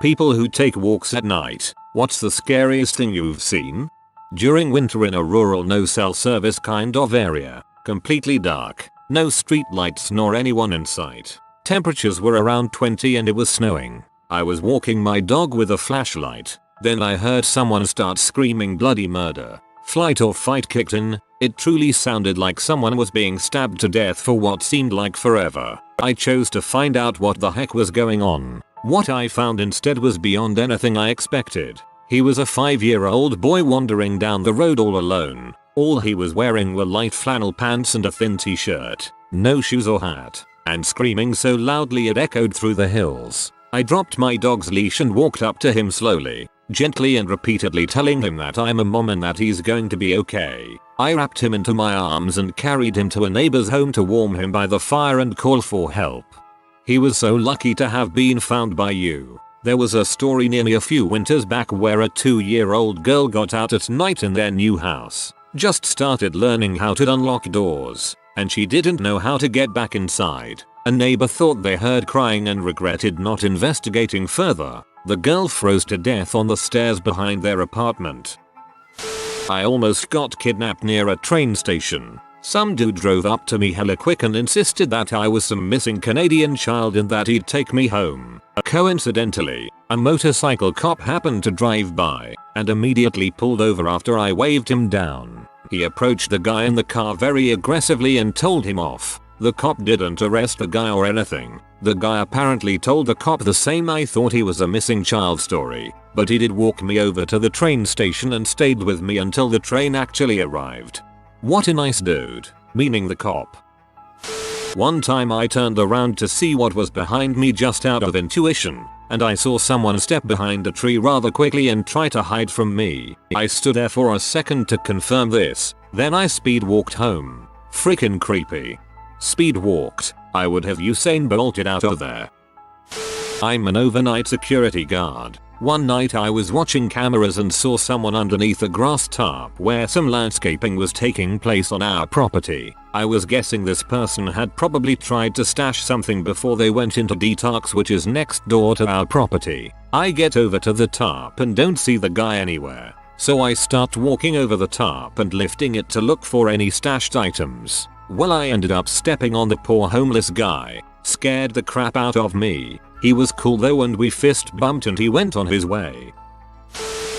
People who take walks at night, what's the scariest thing you've seen? During winter in a rural no cell service kind of area, completely dark, no street lights nor anyone in sight. Temperatures were around 20 and it was snowing. I was walking my dog with a flashlight. Then I heard someone start screaming bloody murder. Flight or fight kicked in. It truly sounded like someone was being stabbed to death for what seemed like forever. I chose to find out what the heck was going on. What I found instead was beyond anything I expected. He was a 5-year-old boy wandering down the road all alone. All he was wearing were light flannel pants and a thin t-shirt. No shoes or hat. And screaming so loudly it echoed through the hills. I dropped my dog's leash and walked up to him slowly, gently and repeatedly telling him that I'm a mom and that he's going to be okay. I wrapped him into my arms and carried him to a neighbor's home to warm him by the fire and call for help. He was so lucky to have been found by you. There was a story near me a few winters back where a 2-year-old girl got out at night in their new house. Just started learning how to unlock doors, and she didn't know how to get back inside. A neighbor thought they heard crying and regretted not investigating further. The girl froze to death on the stairs behind their apartment. I almost got kidnapped near a train station. Some dude drove up to me hella quick and insisted that I was some missing Canadian child and that he'd take me home. Coincidentally, a motorcycle cop happened to drive by and immediately pulled over after I waved him down. He approached the guy in the car very aggressively and told him off. The cop didn't arrest the guy or anything. The guy apparently told the cop the same I thought he was a missing child story, but he did walk me over to the train station and stayed with me until the train actually arrived. What a nice dude, meaning the cop. One time I turned around to see what was behind me just out of intuition, and I saw someone step behind a tree rather quickly and try to hide from me. I stood there for a second to confirm this, then I speed walked home. Freaking creepy. Speed walked. I would have Usain bolted out of there. I'm an overnight security guard. One night I was watching cameras and saw someone underneath a grass tarp where some landscaping was taking place on our property. I was guessing this person had probably tried to stash something before they went into detox, which is next door to our property. I get over to the tarp and don't see the guy anywhere. So I start walking over the tarp and lifting it to look for any stashed items. Well, I ended up stepping on the poor homeless guy. Scared the crap out of me. He was cool though and we fist bumped and he went on his way.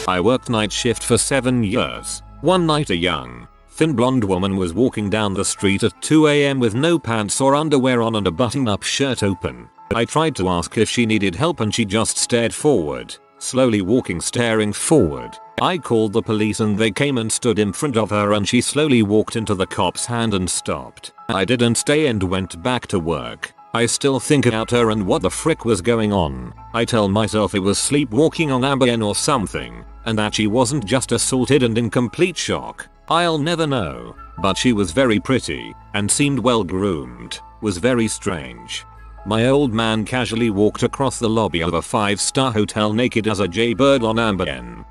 I worked night shift for 7 years. One night a young, thin blonde woman was walking down the street at 2 AM with no pants or underwear on and a button-up shirt open. I tried to ask if she needed help and she just stared forward, slowly walking staring forward. I called the police and they came and stood in front of her and she slowly walked into the cop's hand and stopped. I didn't stay and went back to work. I still think about her and what the frick was going on. I tell myself it was sleepwalking on Ambien or something, and that she wasn't just assaulted and in complete shock. I'll never know. But she was very pretty, and seemed well groomed. Was very strange. My old man casually walked across the lobby of a 5-star hotel naked as a jaybird on Ambien.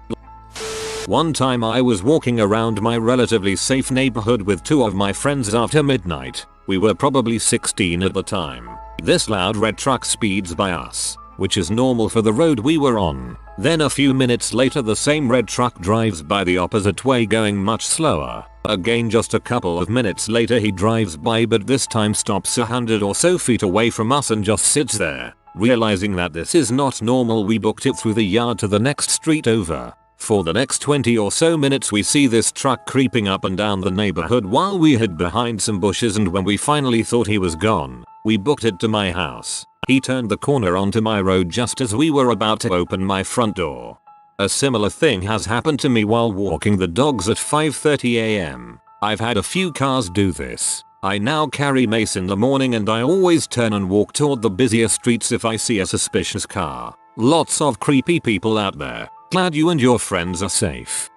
One time I was walking around my relatively safe neighborhood with 2 of my friends after midnight. We were probably 16 at the time. This loud red truck speeds by us, which is normal for the road we were on. Then a few minutes later the same red truck drives by the opposite way going much slower. Again just a couple of minutes later he drives by but this time stops 100 or so feet away from us and just sits there. Realizing that this is not normal, we booked it through the yard to the next street over. For the next 20 or so minutes we see this truck creeping up and down the neighborhood while we hid behind some bushes, and when we finally thought he was gone, we booked it to my house. He turned the corner onto my road just as we were about to open my front door. A similar thing has happened to me while walking the dogs at 5:30 AM. I've had a few cars do this. I now carry mace in the morning and I always turn and walk toward the busier streets if I see a suspicious car. Lots of creepy people out there. Glad you and your friends are safe.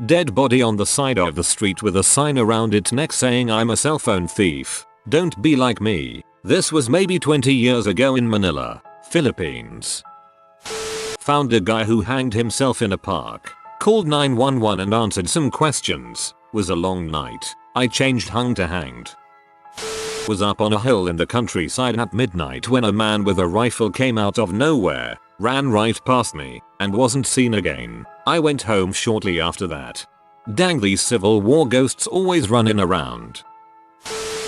Dead body on the side of the street with a sign around its neck saying I'm a cell phone thief. Don't be like me. This was maybe 20 years ago in Manila, Philippines. Found a guy who hanged himself in a park. Called 911 and answered some questions. Was a long night. I changed hung to hanged. Was up on a hill in the countryside at midnight when a man with a rifle came out of nowhere. ran right past me, and wasn't seen again. I went home shortly after that. Dang, these Civil War ghosts always running around.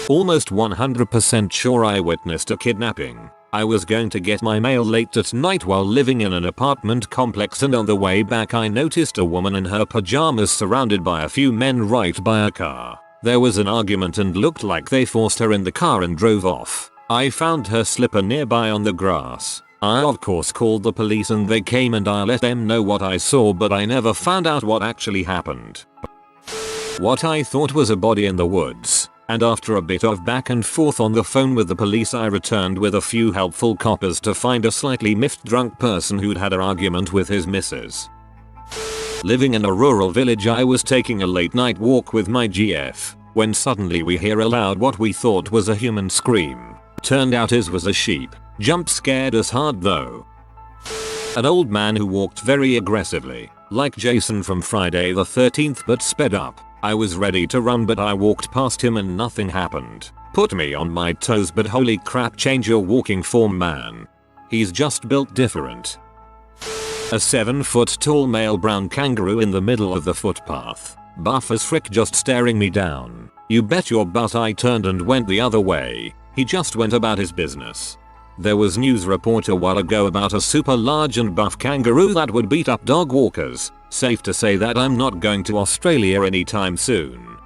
Almost 100% sure I witnessed a kidnapping. I was going to get my mail late at night while living in an apartment complex, and on the way back I noticed a woman in her pajamas surrounded by a few men right by a car. There was an argument and looked like they forced her in the car and drove off. I found her slipper nearby on the grass. I of course called the police and they came and I let them know what I saw, but I never found out what actually happened. What I thought was a body in the woods. And after a bit of back and forth on the phone with the police, I returned with a few helpful coppers to find a slightly miffed drunk person who'd had an argument with his missus. Living in a rural village, I was taking a late night walk with my GF, when suddenly we hear aloud what we thought was a human scream. Turned out it was a sheep. Jump scared us hard though. An old man who walked very aggressively, like Jason from Friday the 13th, but sped up. I was ready to run, but I walked past him and nothing happened. Put me on my toes, but holy crap, change your walking form, man. He's just built different. A 7-foot tall male brown kangaroo in the middle of the footpath. Buff as frick, just staring me down. You bet your butt I turned and went the other way. He just went about his business. There was news report a while ago about a super large and buff kangaroo that would beat up dog walkers. Safe to say that I'm not going to Australia anytime soon.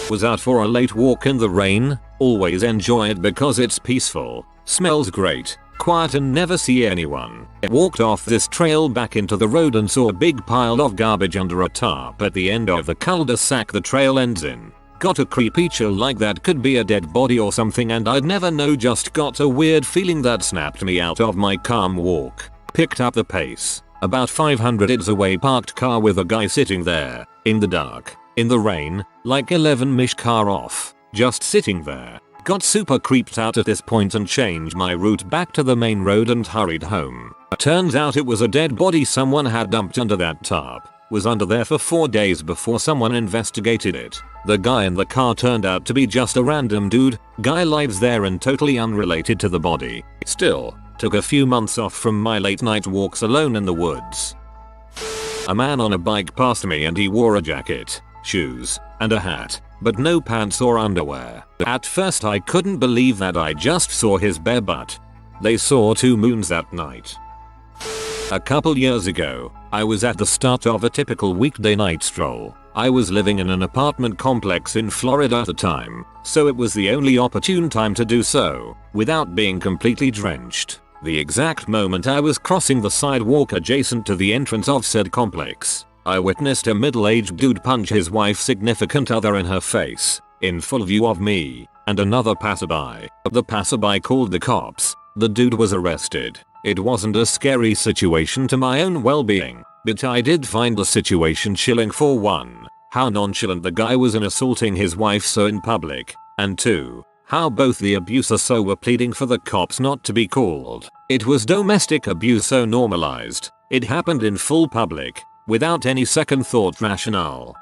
Was out for a late walk in the rain. Always enjoy it because it's peaceful, smells great, quiet, and never see anyone. Walked off this trail back into the road and saw a big pile of garbage under a tarp at the end of the cul-de-sac the trail ends in. Got a creepy chill like that could be a dead body or something, and I'd never know, just got a weird feeling that snapped me out of my calm walk. Picked up the pace. About 500 yards away, parked car with a guy sitting there, in the dark, in the rain, like 11-ish, car off, just sitting there. Got super creeped out at this point and changed my route back to the main road and hurried home. Turns out it was a dead body someone had dumped under that tarp. Was under there for 4 days before someone investigated it. The guy in the car turned out to be just a random dude. Guy lives there and totally unrelated to the body. Still, took a few months off from my late night walks alone in the woods. A man on a bike passed me and he wore a jacket, shoes, and a hat, but no pants or underwear. At first I couldn't believe that I just saw his bare butt. They saw 2 moons that night. A couple years ago, I was at the start of a typical weekday night stroll. I was living in an apartment complex in Florida at the time, so it was the only opportune time to do so, without being completely drenched. The exact moment I was crossing the sidewalk adjacent to the entrance of said complex, I witnessed a middle-aged dude punch his wife's significant other in her face, in full view of me, and another passerby. The passerby called the cops. The dude was arrested. It wasn't a scary situation to my own well-being, but I did find the situation chilling. For one, how nonchalant the guy was in assaulting his wife so in public, and two, how both the abuser so were pleading for the cops not to be called. It was domestic abuse so normalized, it happened in full public, without any second thought rationale.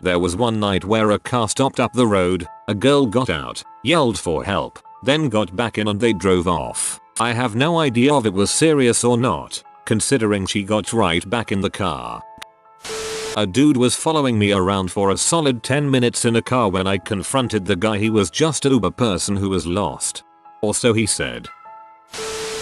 There was one night where a car stopped up the road, a girl got out, yelled for help, then got back in and they drove off. I have no idea if it was serious or not, considering she got right back in the car. A dude was following me around for a solid 10 minutes in a car. When I confronted the guy, he was just an Uber person who was lost. Or so he said.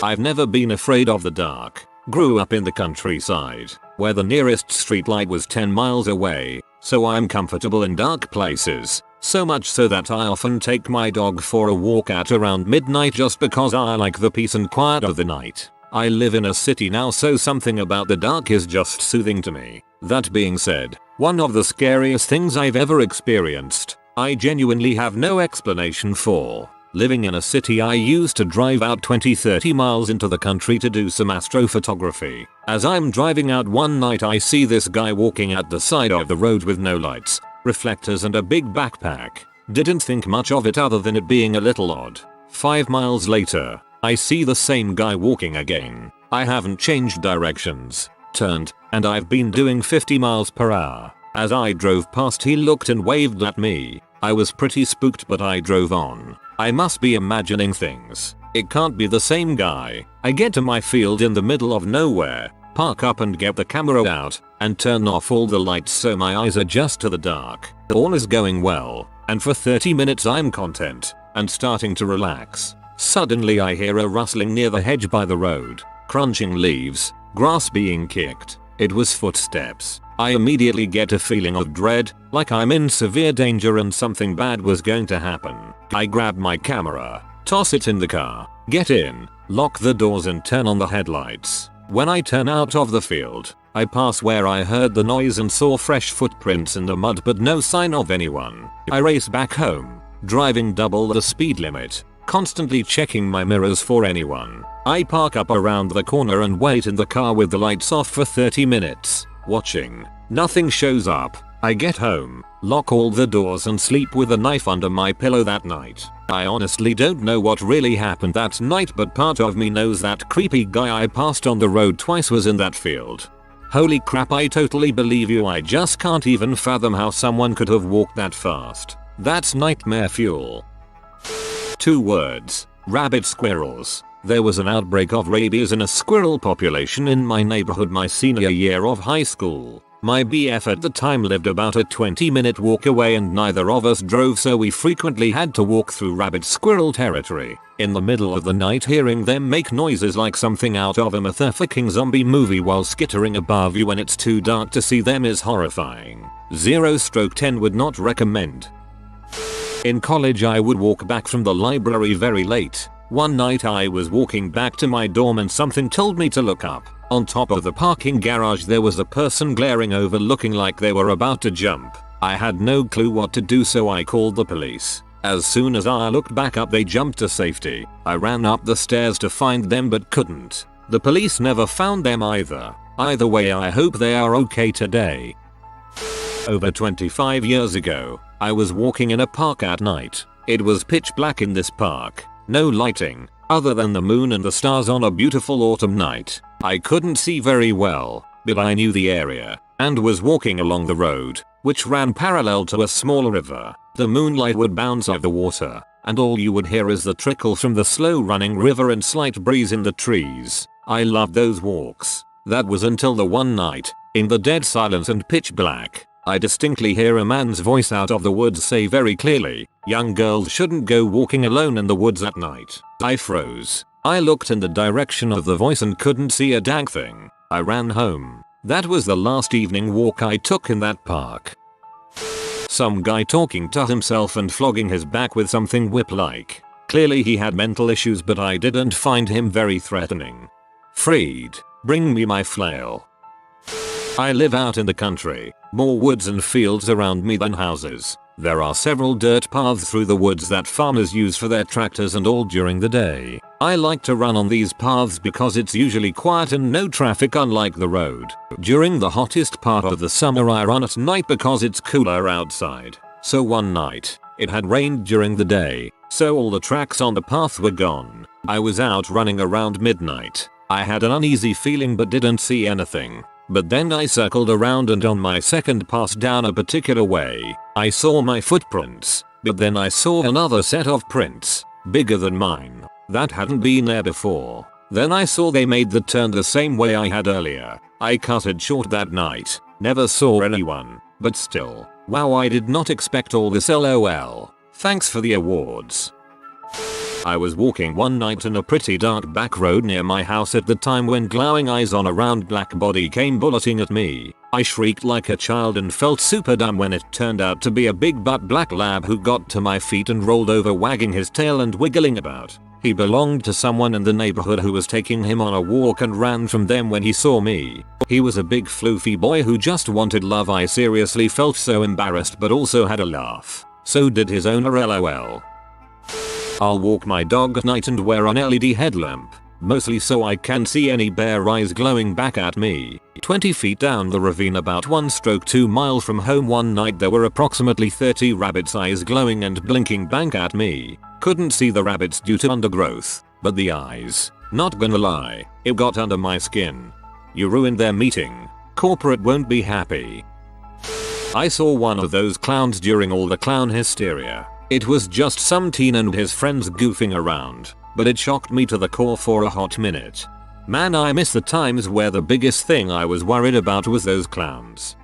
I've never been afraid of the dark. Grew up in the countryside, where the nearest streetlight was 10 miles away, so I'm comfortable in dark places. So much so that I often take my dog for a walk at around midnight just because I like the peace and quiet of the night. I live in a city now, so something about the dark is just soothing to me. That being said, one of the scariest things I've ever experienced, I genuinely have no explanation for. Living in a city, I used to drive out 20-30 miles into the country to do some astrophotography. As I'm driving out one night, I see this guy walking at the side of the road with no lights, reflectors, and a big backpack. Didn't think much of it other than it being a little odd. 5 miles later, I see the same guy walking again. I haven't changed directions, turned, and I've been doing 50 miles per hour. As I drove past, he looked and waved at me. I was pretty spooked, but I drove on. I must be imagining things. It can't be the same guy. I get to my field in the middle of nowhere, park up and get the camera out, and turn off all the lights so my eyes adjust to the dark. All is going well, and for 30 minutes I'm content, and starting to relax. Suddenly I hear a rustling near the hedge by the road, crunching leaves, grass being kicked. It was footsteps. I immediately get a feeling of dread, like I'm in severe danger and something bad was going to happen. I grab my camera, toss it in the car, get in, lock the doors and turn on the headlights. When I turn out of the field, I pass where I heard the noise and saw fresh footprints in the mud but no sign of anyone. I race back home, driving double the speed limit, constantly checking my mirrors for anyone. I park up around the corner and wait in the car with the lights off for 30 minutes, watching. Nothing shows up. I get home, lock all the doors and sleep with a knife under my pillow that night. I honestly don't know what really happened that night, but part of me knows that creepy guy I passed on the road twice was in that field. Holy crap, I totally believe you. I just can't even fathom how someone could have walked that fast. That's nightmare fuel. 2 words. Rabbit squirrels. There was an outbreak of rabies in a squirrel population in my neighborhood my senior year of high school. My BF at the time lived about a 20-minute walk away and neither of us drove, so we frequently had to walk through rabbit squirrel territory. In the middle of the night, hearing them make noises like something out of a motherfucking zombie movie while skittering above you when it's too dark to see them is horrifying. 0/10 would not recommend. In college I would walk back from the library very late. One night I was walking back to my dorm and something told me to look up. On top of the parking garage there was a person glaring over looking like they were about to jump. I had no clue what to do, so I called the police. As soon as I looked back up they jumped to safety. I ran up the stairs to find them but couldn't. The police never found them either. Either way, I hope they are okay today. Over 25 years ago, I was walking in a park at night. It was pitch black in this park. No lighting, other than the moon and the stars on a beautiful autumn night. I couldn't see very well, but I knew the area, and was walking along the road, which ran parallel to a small river. The moonlight would bounce off the water, and all you would hear is the trickle from the slow running river and slight breeze in the trees. I loved those walks. That was until the one night, in the dead silence and pitch black, I distinctly hear a man's voice out of the woods say very clearly, "Young girls shouldn't go walking alone in the woods at night." I froze. I looked in the direction of the voice and couldn't see a dang thing. I ran home. That was the last evening walk I took in that park. Some guy talking to himself and flogging his back with something whip-like. Clearly he had mental issues, but I didn't find him very threatening. Freed, bring me my flail. I live out in the country, more woods and fields around me than houses. There are several dirt paths through the woods that farmers use for their tractors and all during the day. I like to run on these paths because it's usually quiet and no traffic, unlike the road. During the hottest part of the summer I run at night because it's cooler outside. So one night, it had rained during the day, so all the tracks on the path were gone. I was out running around midnight. I had an uneasy feeling but didn't see anything. But then I circled around and on my second pass down a particular way, I saw my footprints, but then I saw another set of prints, bigger than mine, that hadn't been there before. Then I saw they made the turn the same way I had earlier. I cut it short that night, never saw anyone, but still, wow, I did not expect all this, lol. Thanks for the awards. I was walking one night in a pretty dark back road near my house at the time when glowing eyes on a round black body came bulleting at me. I shrieked like a child and felt super dumb when it turned out to be a big butt black lab who got to my feet and rolled over, wagging his tail and wiggling about. He belonged to someone in the neighborhood who was taking him on a walk and ran from them when he saw me. He was a big floofy boy who just wanted love. I seriously felt so embarrassed but also had a laugh. So did his owner, lol. I'll walk my dog at night and wear an LED headlamp, mostly so I can see any bare eyes glowing back at me. 20 feet down the ravine about 1/2 miles from home one night there were approximately 30 rabbits' eyes glowing and blinking back at me. Couldn't see the rabbits due to undergrowth, but the eyes, not gonna lie, it got under my skin. You ruined their meeting. Corporate won't be happy. I saw one of those clowns during all the clown hysteria. It was just some teen and his friends goofing around. but it shocked me to the core for a hot minute. Man, I miss the times where the biggest thing I was worried about was those clowns.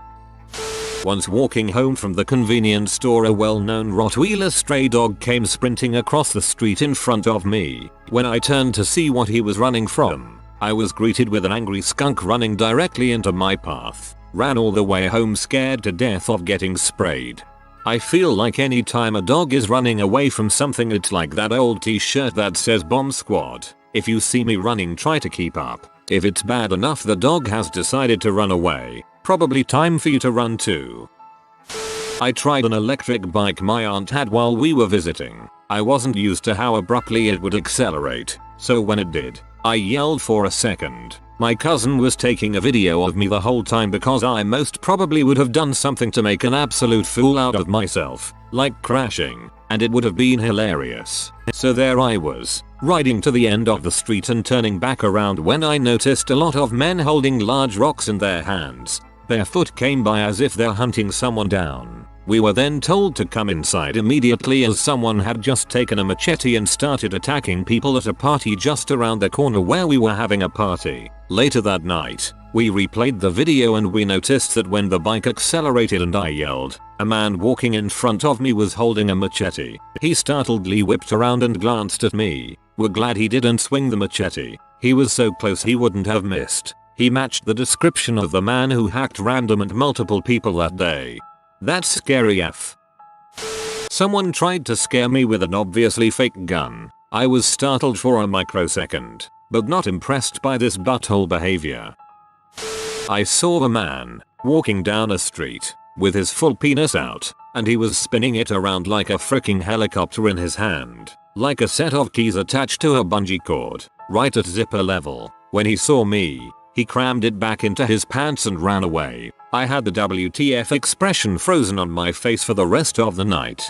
Once walking home from the convenience store, a well-known Rottweiler stray dog came sprinting across the street in front of me. When I turned to see what he was running from, I was greeted with an angry skunk running directly into my path. Ran all the way home scared to death of getting sprayed. I feel like any time a dog is running away from something, it's like that old t-shirt that says Bomb Squad. If you see me running, try to keep up. If it's bad enough the dog has decided to run away, probably time for you to run too. I tried an electric bike my aunt had while we were visiting. I wasn't used to how abruptly it would accelerate, so when it did, I yelled for a second. My cousin was taking a video of me the whole time because I most probably would have done something to make an absolute fool out of myself, like crashing, and it would have been hilarious. So there I was, riding to the end of the street and turning back around when I noticed a lot of men holding large rocks in their hands. Their foot came by as if they're hunting someone down. We were then told to come inside immediately as someone had just taken a machete and started attacking people at a party just around the corner where we were having a party. Later that night, we replayed the video and we noticed that when the bike accelerated and I yelled, a man walking in front of me was holding a machete. He startledly whipped around and glanced at me. We're glad he didn't swing the machete. He was so close he wouldn't have missed. He matched the description of the man who hacked random and multiple people that day. That's scary AF. Someone tried to scare me with an obviously fake gun. I was startled for a microsecond, but not impressed by this butthole behavior. I saw a man walking down a street with his full penis out, and he was spinning it around like a freaking helicopter in his hand, like a set of keys attached to a bungee cord, right at zipper level. When he saw me, he crammed it back into his pants and ran away. I had the WTF expression frozen on my face for the rest of the night.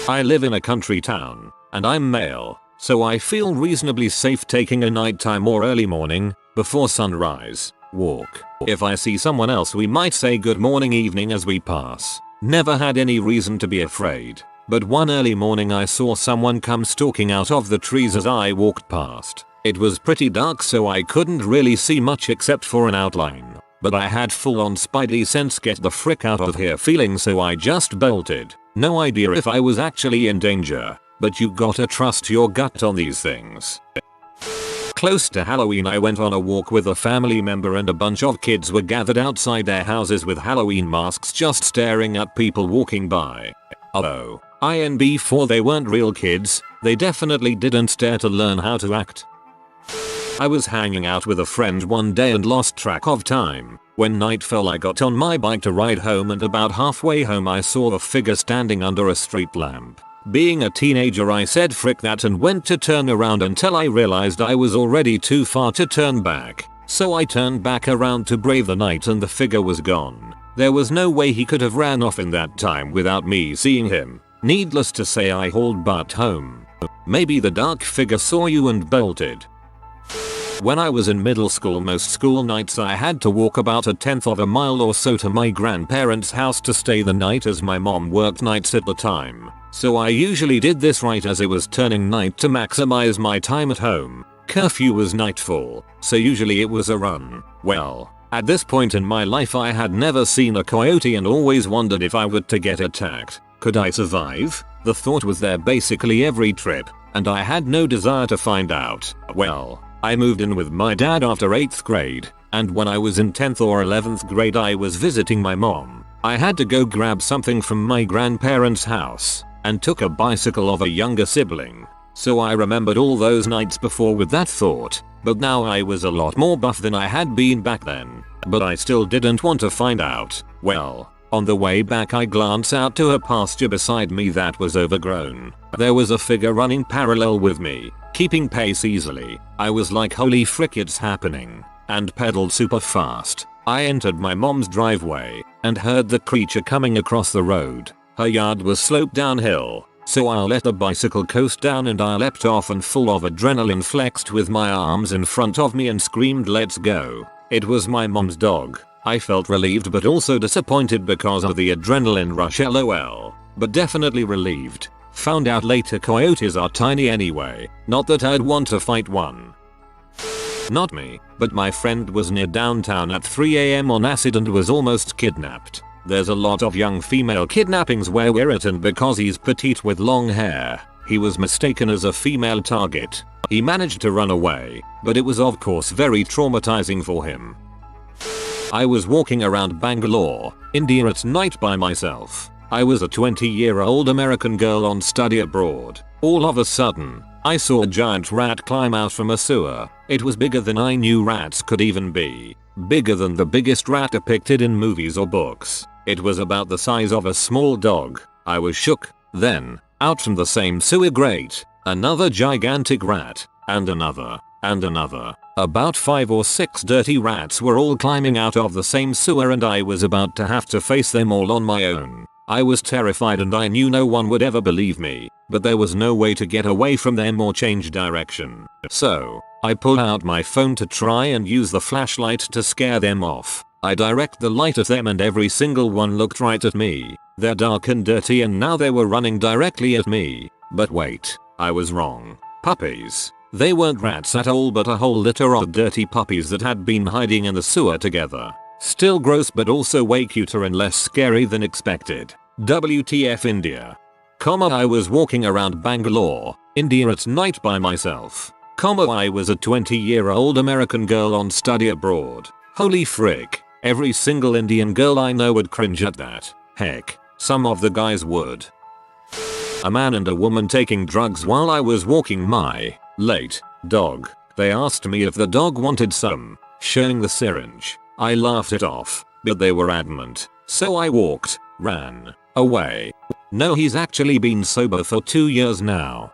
I live in a country town, and I'm male, so I feel reasonably safe taking a nighttime or early morning, before sunrise, walk. If I see someone else we might say good morning evening as we pass. Never had any reason to be afraid, but one early morning I saw someone come stalking out of the trees as I walked past. It was pretty dark so I couldn't really see much except for an outline, but I had full on spidey sense get the frick out of here feeling, so I just bolted. No idea if I was actually in danger, but you gotta trust your gut on these things. Close to Halloween I went on a walk with a family member and a bunch of kids were gathered outside their houses with Halloween masks just staring at people walking by. Although, INB4 they weren't real kids, they definitely didn't stare to learn how to act. I was hanging out with a friend one day and lost track of time. When night fell I got on my bike to ride home, and about halfway home I saw a figure standing under a street lamp. Being a teenager I said frick that and went to turn around until I realized I was already too far to turn back. So I turned back around to brave the night and the figure was gone. There was no way he could have ran off in that time without me seeing him. Needless to say I hauled butt home. Maybe the dark figure saw you and bolted. When I was in middle school most school nights I had to walk about 1/10 of a mile or so to my grandparents' house to stay the night as my mom worked nights at the time. So I usually did this right as it was turning night to maximize my time at home. Curfew was nightfall, so usually it was a run. Well, at this point in my life I had never seen a coyote and always wondered if I were to get attacked, could I survive? The thought was there basically every trip, and I had no desire to find out. Well, I moved in with my dad after 8th grade, and when I was in 10th or 11th grade I was visiting my mom. I had to go grab something from my grandparents' house, and took a bicycle of a younger sibling. So I remembered all those nights before with that thought, but now I was a lot more buff than I had been back then. But I still didn't want to find out. Well, on the way back I glanced out to a pasture beside me that was overgrown. There was a figure running parallel with me, keeping pace easily. I was like holy frick it's happening, and pedaled super fast. I entered my mom's driveway and heard the creature coming across the road. Her yard was sloped downhill, so I let the bicycle coast down and I leapt off and full of adrenaline flexed with my arms in front of me and screamed let's go. It was my mom's dog. I felt relieved but also disappointed because of the adrenaline rush lol, but definitely relieved. Found out later coyotes are tiny anyway, not that I'd want to fight one. Not me, but my friend was near downtown at 3 AM on acid and was almost kidnapped. There's a lot of young female kidnappings where we're irritant because he's petite with long hair. He was mistaken as a female target. He managed to run away, but it was of course very traumatizing for him. I was walking around Bangalore, India at night by myself. I was a 20-year-old American girl on study abroad. All of a sudden, I saw a giant rat climb out from a sewer. It was bigger than I knew rats could even be. Bigger than the biggest rat depicted in movies or books. It was about the size of a small dog. I was shook. Then, out from the same sewer grate, another gigantic rat, and another, and another. About 5 or 6 dirty rats were all climbing out of the same sewer and I was about to have to face them all on my own. I was terrified and I knew no one would ever believe me, but there was no way to get away from them or change direction. So, I pull out my phone to try and use the flashlight to scare them off. I direct the light at them and every single one looked right at me. They're dark and dirty and now they were running directly at me. But wait, I was wrong. Puppies. They weren't rats at all but a whole litter of dirty puppies that had been hiding in the sewer together. Still gross but also way cuter and less scary than expected. WTF India. I was walking around Bangalore, India at night by myself. I was a 20-year-old American girl on study abroad. Holy frick. Every single Indian girl I know would cringe at that. Heck, some of the guys would. A man and a woman taking drugs while I was walking my late dog. They asked me if the dog wanted some, showing the syringe. I laughed it off, but they were adamant, so I ran away. No, he's actually been sober for 2 years now.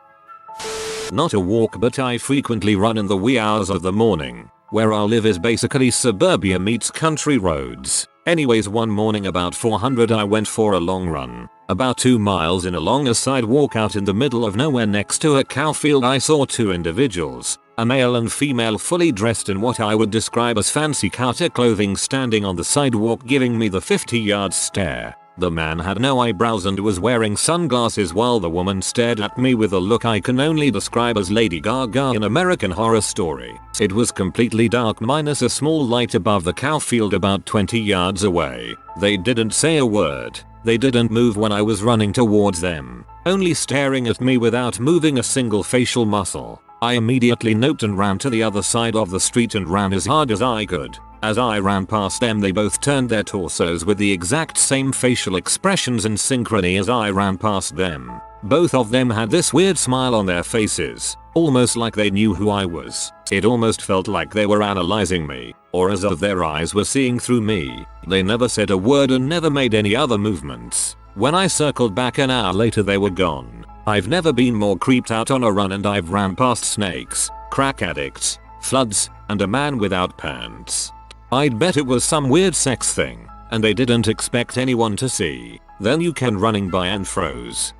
Not a walk, but I frequently run in the wee hours of the morning. Where I live is basically suburbia meets country roads. Anyways, one morning about 400 I went for a long run. About 2 miles in along a sidewalk out in the middle of nowhere next to a cow field I saw 2 individuals, a male and female fully dressed in what I would describe as fancy cowter clothing standing on the sidewalk giving me the 50-yard stare. The man had no eyebrows and was wearing sunglasses while the woman stared at me with a look I can only describe as Lady Gaga in American Horror Story. It was completely dark minus a small light above the cow field about 20 yards away. They didn't say a word. They didn't move when I was running towards them, only staring at me without moving a single facial muscle. I immediately noped and ran to the other side of the street and ran as hard as I could. As I ran past them, they both turned their torsos with the exact same facial expressions in synchrony as I ran past them. Both of them had this weird smile on their faces, almost like they knew who I was. It almost felt like they were analyzing me, or as if their eyes were seeing through me. They never said a word and never made any other movements. When I circled back an hour later, they were gone. I've never been more creeped out on a run, and I've ran past snakes, crack addicts, floods, and a man without pants. I'd bet it was some weird sex thing, and they didn't expect anyone to see. Then you came running by and froze.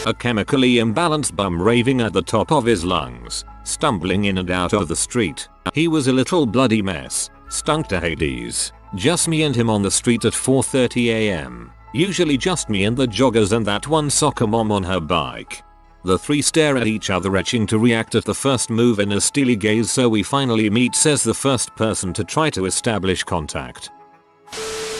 A chemically imbalanced bum raving at the top of his lungs, stumbling in and out of the street. He was a little bloody mess, stunk to Hades. Just me and him on the street at 4:30 AM. Usually just me and the joggers and that one soccer mom on her bike. The three stare at each other, itching to react at the first move in a steely gaze, so we finally meet, says the first person to try to establish contact.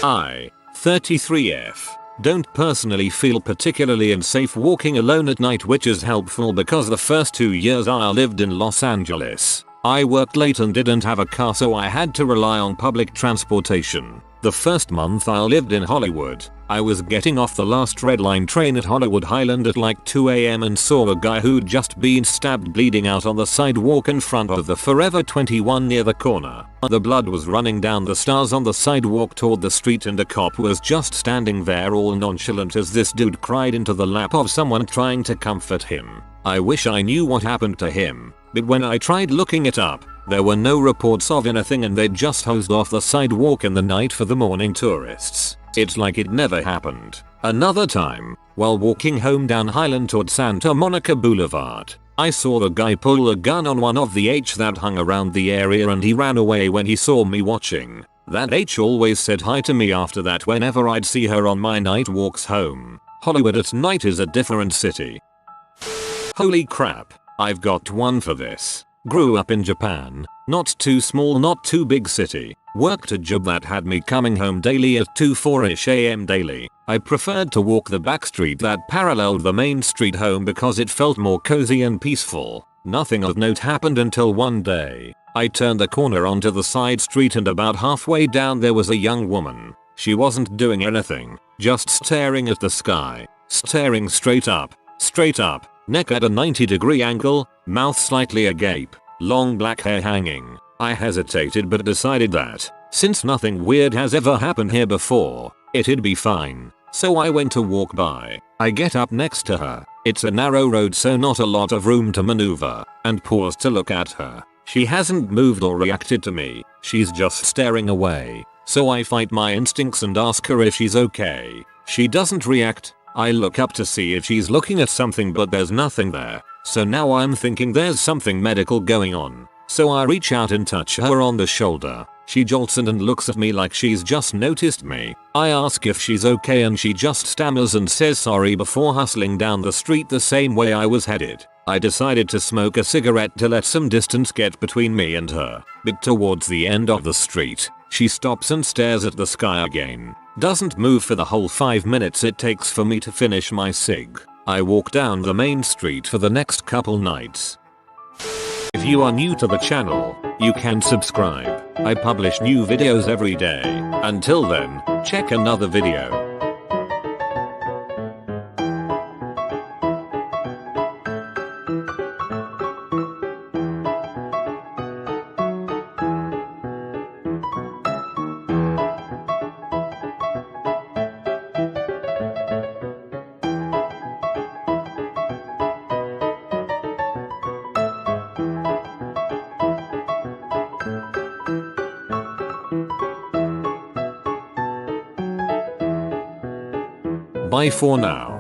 I, 33F, don't personally feel particularly unsafe walking alone at night, which is helpful because the first 2 years I lived in Los Angeles, I worked late and didn't have a car, so I had to rely on public transportation. The first month I lived in Hollywood, I was getting off the last Red Line train at Hollywood Highland at like 2 AM and saw a guy who'd just been stabbed bleeding out on the sidewalk in front of the Forever 21 near the corner. The blood was running down the stairs on the sidewalk toward the street, and a cop was just standing there all nonchalant as this dude cried into the lap of someone trying to comfort him. I wish I knew what happened to him, but when I tried looking it up, there were no reports of anything, and they just hosed off the sidewalk in the night for the morning tourists. It's like it never happened. Another time, while walking home down Highland toward Santa Monica Boulevard, I saw the guy pull a gun on one of the H that hung around the area, and he ran away when he saw me watching. That H always said hi to me after that whenever I'd see her on my night walks home. Hollywood at night is a different city. Holy crap, I've got one for this. Grew up in Japan, not too small not too big city. Worked a job that had me coming home daily at 2:04ish am daily. I preferred to walk the back street that paralleled the main street home because it felt more cozy and peaceful. Nothing of note happened until one day. I turned the corner onto the side street and about halfway down there was a young woman. She wasn't doing anything, just staring at the sky. Staring straight up, neck at a 90-degree angle, mouth slightly agape, long black hair hanging. I hesitated but decided that, since nothing weird has ever happened here before, it'd be fine. So I went to walk by. I get up next to her. It's a narrow road so not a lot of room to maneuver, and pause to look at her. She hasn't moved or reacted to me. She's just staring away. So I fight my instincts and ask her if she's okay. She doesn't react. I look up to see if she's looking at something but there's nothing there. So now I'm thinking there's something medical going on. So I reach out and touch her on the shoulder. She jolts and looks at me like she's just noticed me. I ask if she's okay and she just stammers and says sorry before hustling down the street the same way I was headed. I decided to smoke a cigarette to let some distance get between me and her. But towards the end of the street, she stops and stares at the sky again. Doesn't move for the whole 5 minutes it takes for me to finish my cig. I walk down the main street for the next couple nights. If you are new to the channel, you can subscribe. I publish new videos every day. Until then, check another video. Bye for now.